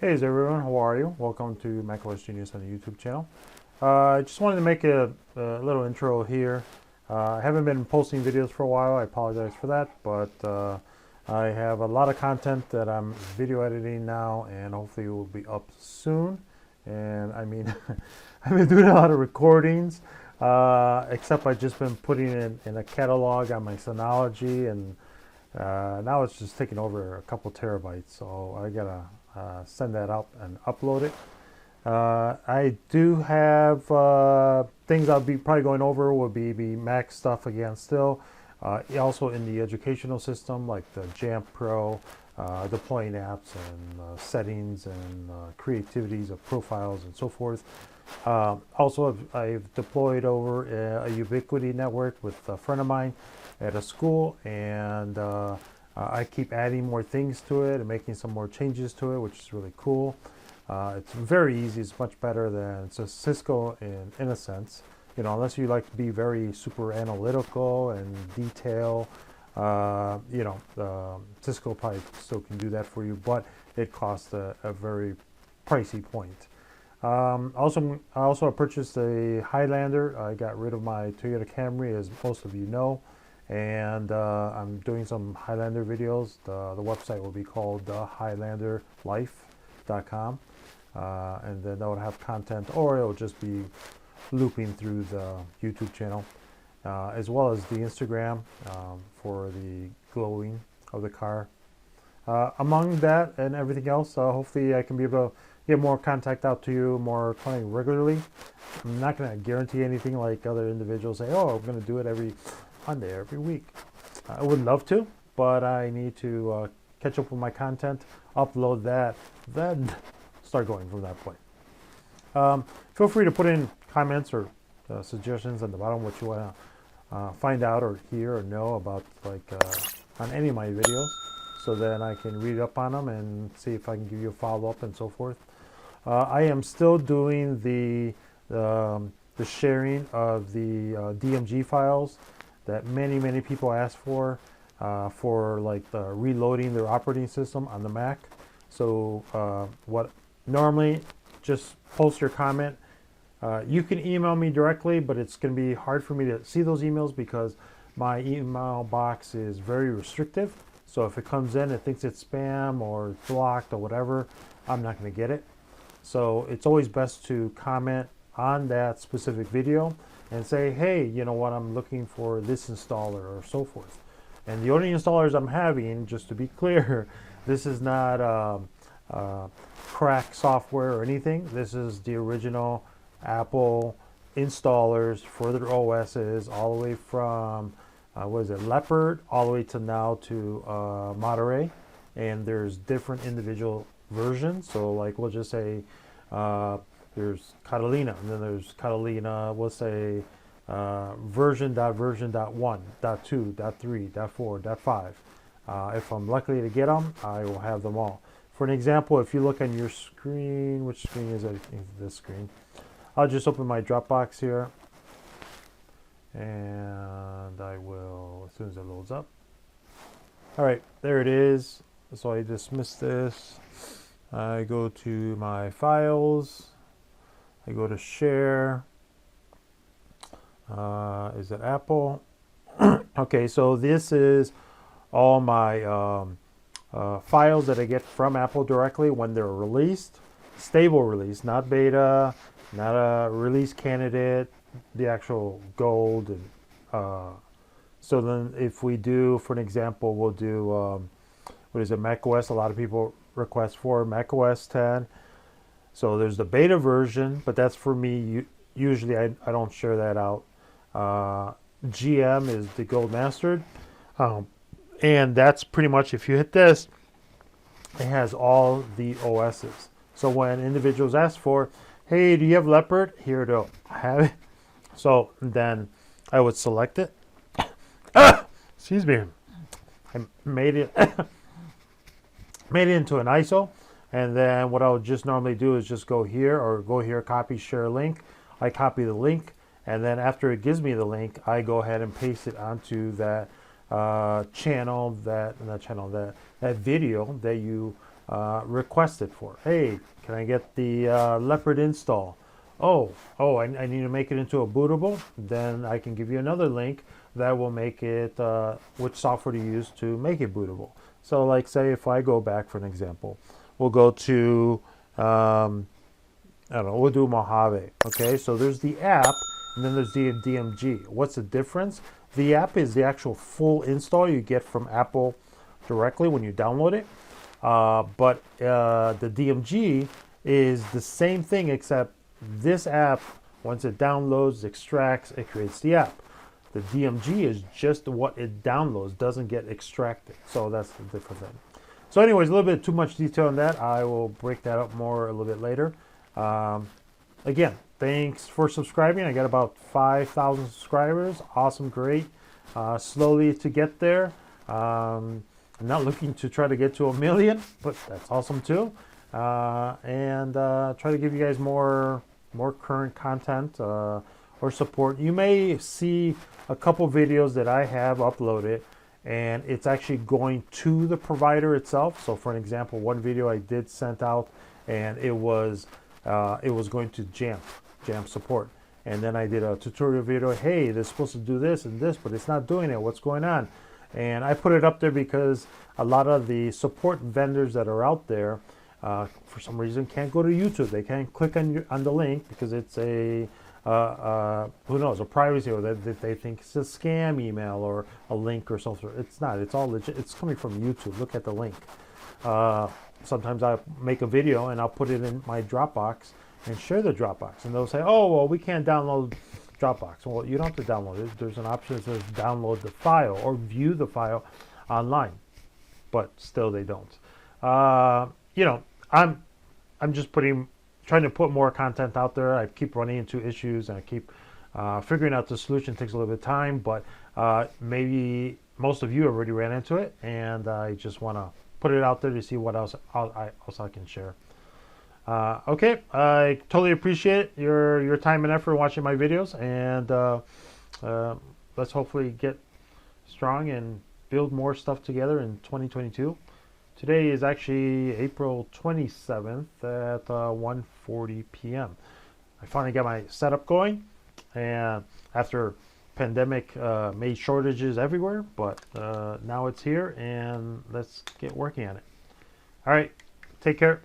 Hey everyone, how are you? Welcome to macOS Genius on the YouTube channel. I just wanted to make a little intro here. I haven't been posting videos for a while, I apologize for that, but I have a lot of content that I'm video editing now and hopefully it will be up soon. And I mean, I've been doing a lot of recordings, except I've just been putting it in a catalog on my Synology, and now it's just taking over a couple terabytes, so I gotta send that up and upload it. I do have things I'll be probably going over will be Mac stuff again still. Also in the educational system like the Jamf Pro, deploying apps and settings and creativities of profiles and so forth. Also, I've deployed over a Ubiquity network with a friend of mine at a school, and I keep adding more things to it and making some more changes to it, which is really cool. It's very easy. It's much better than Cisco in a sense. You know, unless you like to be very super analytical and detail, Cisco probably still can do that for you, but it costs a very pricey point. I also purchased a Highlander. I got rid of my Toyota Camry, as most of you know, and I'm doing some Highlander videos. The website will be called highlanderlife.com, and then that will have content, or it will just be looping through the YouTube channel, as well as the Instagram for the glowing of the car. Among that and everything else, hopefully I can be able to get more contact out to you more kind of regularly. I'm not going to guarantee anything like other individuals say, oh, I'm going to do it every Monday, every week. I would love to, but I need to catch up with my content, upload that, then start going from that point. Feel free to put in comments or suggestions on the bottom what you want to find out or hear or know about, like on any of my videos, so then I can read up on them and see if I can give you a follow-up and so forth. I am still doing the sharing of the DMG files that many people ask for like reloading their operating system on the Mac. So what normally, just post your comment. You can email me directly, but it's going to be hard for me to see those emails because my email box is very restrictive. So if it comes in, it thinks it's spam or blocked or whatever, I'm not going to get it. So it's always best to comment on that specific video and say, hey, you know what, I'm looking for this installer or so forth. And the only installers I'm having, just to be clear, this is not crack software or anything. This is the original Apple installers for their OSs, all the way from what is it, Leopard, all the way to now to Monterey. And there's different individual versions. So like we'll just say there's Catalina, and then there's Catalina, we'll say version.1.2.3.4.5. If I'm lucky to get them, I will have them all. For an example, if you look on your screen, which screen is it? This screen. I'll just open my Dropbox here, and I will, as soon as it loads up. All right, there it is. So I dismiss this. I go to my files. I go to share. Is it Apple? Okay, so this is all my files that I get from Apple directly when they're released. Stable release, not beta, not a release candidate, the actual gold. And so then if we do, for an example, we'll do, what is it, macOS? A lot of people request for macOS 10. So there's the beta version, but that's for me. Usually I don't share that out. GM is the gold mastered. And that's pretty much, if you hit this, it has all the OSs. So when individuals ask for, hey, do you have Leopard? Here to have it. So then I would select it. Excuse me. I made it into an ISO. And then what I would just normally do is just go here, or go here, copy, share link. I copy the link, and then after it gives me the link, I go ahead and paste it onto that that video that you request it for. Hey, can I get the Leopard install? I need to make it into a bootable. Then I can give you another link that will make it which software to use to make it bootable. So like say if I go back for an example, we'll go to I don't know, we'll do Mojave. Okay, so there's the app and then there's the DMG. What's the difference? The app is the actual full install you get from Apple directly when you download it. But the DMG is the same thing, except this app, once it downloads, extracts, it creates the app. The DMG is just what it downloads, doesn't get extracted. So that's the different thing. So anyways, a little bit too much detail on that. I will break that up more a little bit later. Again, thanks for subscribing. I got about 5,000 subscribers. Awesome, great. Slowly to get there. I'm not looking to try to get to 1 million, but that's awesome too. And try to give you guys more current content or support. You may see a couple videos that I have uploaded and it's actually going to the provider itself. So for an example, one video I did sent out and it was going to Jamf support. And then I did a tutorial video, hey, they're supposed to do this and this, but it's not doing it. What's going on? And I put it up there because a lot of the support vendors that are out there, for some reason, can't go to YouTube. They can't click on the link because it's a, who knows, a privacy, or that they think it's a scam email or a link or something. It's not. It's all legit. It's coming from YouTube. Look at the link. Sometimes I make a video and I'll put it in my Dropbox and share the Dropbox. And they'll say, oh, well, we can't download Dropbox. Well, you don't have to download it. There's an option that says download the file or view the file online. But still they don't. You know, I'm just trying to put more content out there. I keep running into issues and I keep figuring out the solution. It takes a little bit of time, but maybe most of you already ran into it, and I just want to put it out there to see what else I can share. Okay, I totally appreciate your time and effort watching my videos, and let's hopefully get strong and build more stuff together in 2022. Today is actually April 27th at 1:40 p.m. I finally got my setup going, and after pandemic made shortages everywhere, but now it's here, and let's get working on it. All right, take care.